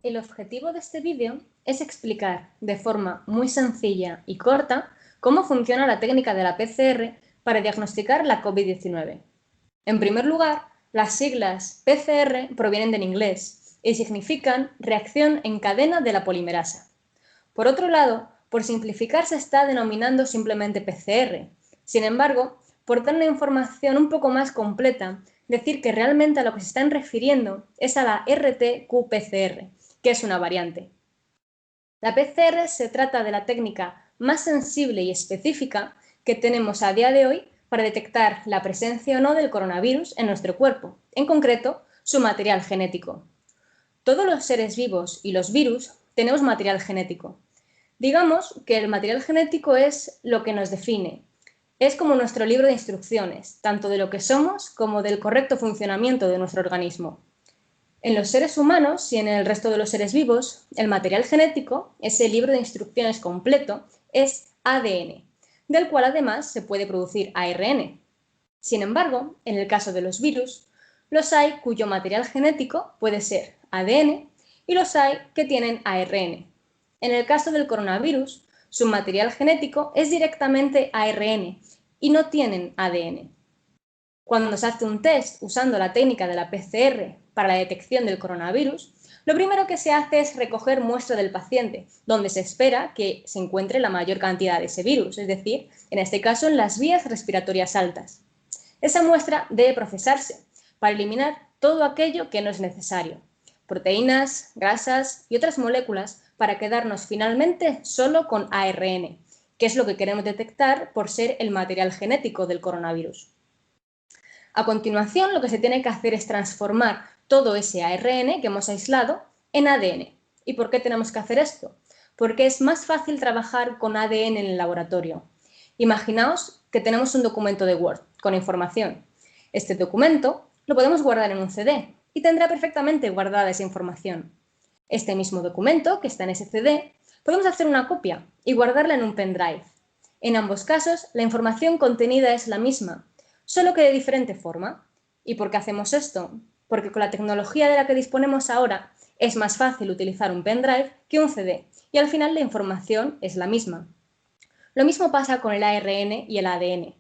El objetivo de este vídeo es explicar de forma muy sencilla y corta cómo funciona la técnica de la PCR para diagnosticar la COVID-19. En primer lugar, las siglas PCR provienen del inglés y significan reacción en cadena de la polimerasa. Por otro lado, por simplificar se está denominando simplemente PCR. Sin embargo, por dar una información un poco más completa, decir que realmente a lo que se están refiriendo es a la RT-qPCR, que es una variante. La PCR se trata de la técnica más sensible y específica que tenemos a día de hoy para detectar la presencia o no del coronavirus en nuestro cuerpo, en concreto, su material genético. Todos los seres vivos y los virus tenemos material genético. Digamos que el material genético es lo que nos define. Es como nuestro libro de instrucciones, tanto de lo que somos como del correcto funcionamiento de nuestro organismo. En los seres humanos y en el resto de los seres vivos, el material genético, ese libro de instrucciones completo, es ADN, del cual además se puede producir ARN. Sin embargo, en el caso de los virus, los hay cuyo material genético puede ser ADN y los hay que tienen ARN. En el caso del coronavirus, su material genético es directamente ARN y no tienen ADN. Cuando se hace un test usando la técnica de la PCR para la detección del coronavirus, lo primero que se hace es recoger muestra del paciente, donde se espera que se encuentre la mayor cantidad de ese virus, es decir, en este caso en las vías respiratorias altas. Esa muestra debe procesarse para eliminar todo aquello que no es necesario, proteínas, grasas y otras moléculas para quedarnos finalmente solo con ARN, que es lo que queremos detectar por ser el material genético del coronavirus. A continuación, lo que se tiene que hacer es transformar todo ese ARN que hemos aislado en ADN. ¿Y por qué tenemos que hacer esto? Porque es más fácil trabajar con ADN en el laboratorio. Imaginaos que tenemos un documento de Word con información. Este documento lo podemos guardar en un CD y tendrá perfectamente guardada esa información. Este mismo documento, que está en ese CD, podemos hacer una copia y guardarla en un pendrive. En ambos casos, la información contenida es la misma, solo que de diferente forma. ¿Y por qué hacemos esto? Porque con la tecnología de la que disponemos ahora es más fácil utilizar un pendrive que un CD y al final la información es la misma. Lo mismo pasa con el ARN y el ADN.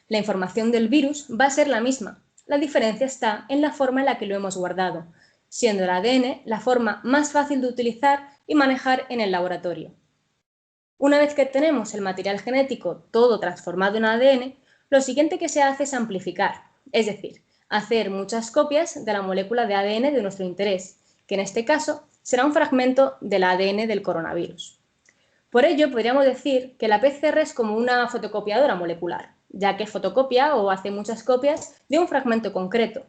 La información del virus va a ser la misma. La diferencia está en la forma en la que lo hemos guardado, siendo el ADN la forma más fácil de utilizar y manejar en el laboratorio. Una vez que tenemos el material genético todo transformado en ADN, lo siguiente que se hace es amplificar, es decir, hacer muchas copias de la molécula de ADN de nuestro interés, que en este caso será un fragmento del ADN del coronavirus. Por ello, podríamos decir que la PCR es como una fotocopiadora molecular, ya que fotocopia o hace muchas copias de un fragmento concreto.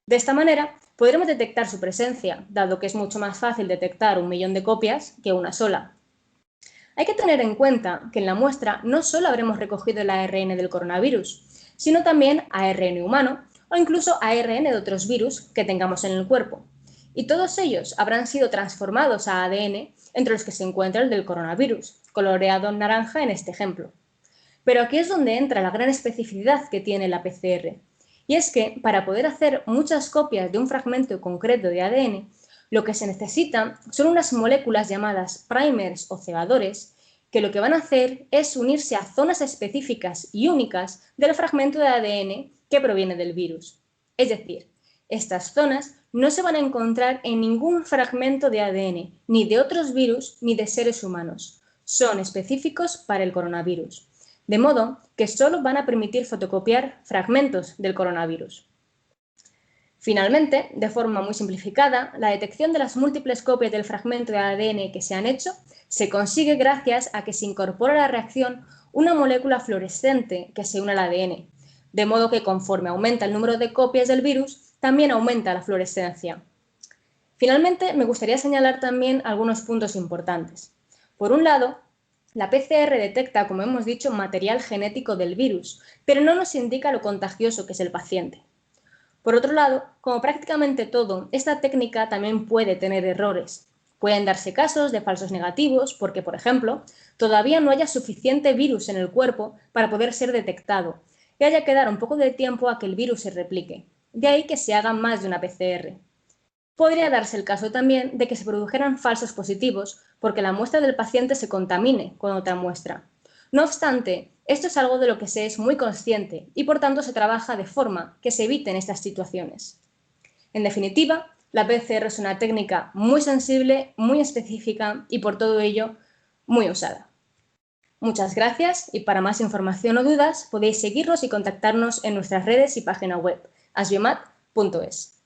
De esta manera, podremos detectar su presencia, dado que es mucho más fácil detectar 1.000.000 de copias que una sola. Hay que tener en cuenta que en la muestra no solo habremos recogido el ARN del coronavirus, sino también ARN humano o incluso ARN de otros virus que tengamos en el cuerpo. Y todos ellos habrán sido transformados a ADN, entre los que se encuentra el del coronavirus, coloreado en naranja en este ejemplo. Pero aquí es donde entra la gran especificidad que tiene la PCR. Y es que para poder hacer muchas copias de un fragmento concreto de ADN, lo que se necesita son unas moléculas llamadas primers o cebadores, que lo que van a hacer es unirse a zonas específicas y únicas del fragmento de ADN que proviene del virus. Es decir, estas zonas no se van a encontrar en ningún fragmento de ADN, ni de otros virus ni de seres humanos. Son específicos para el coronavirus, de modo que solo van a permitir fotocopiar fragmentos del coronavirus. Finalmente, de forma muy simplificada, la detección de las múltiples copias del fragmento de ADN que se han hecho se consigue gracias a que se incorpora a la reacción una molécula fluorescente que se une al ADN, de modo que conforme aumenta el número de copias del virus, también aumenta la fluorescencia. Finalmente, me gustaría señalar también algunos puntos importantes. Por un lado, la PCR detecta, como hemos dicho, material genético del virus, pero no nos indica lo contagioso que es el paciente. Por otro lado, como prácticamente todo, esta técnica también puede tener errores. Pueden darse casos de falsos negativos porque, por ejemplo, todavía no haya suficiente virus en el cuerpo para poder ser detectado y haya que dar un poco de tiempo a que el virus se replique. De ahí que se haga más de una PCR. Podría darse el caso también de que se produjeran falsos positivos porque la muestra del paciente se contamine con otra muestra. No obstante, esto es algo de lo que se es muy consciente y por tanto se trabaja de forma que se eviten estas situaciones. En definitiva, la PCR es una técnica muy sensible, muy específica y por todo ello muy usada. Muchas gracias y para más información o dudas podéis seguirnos y contactarnos en nuestras redes y página web asbiomat.es.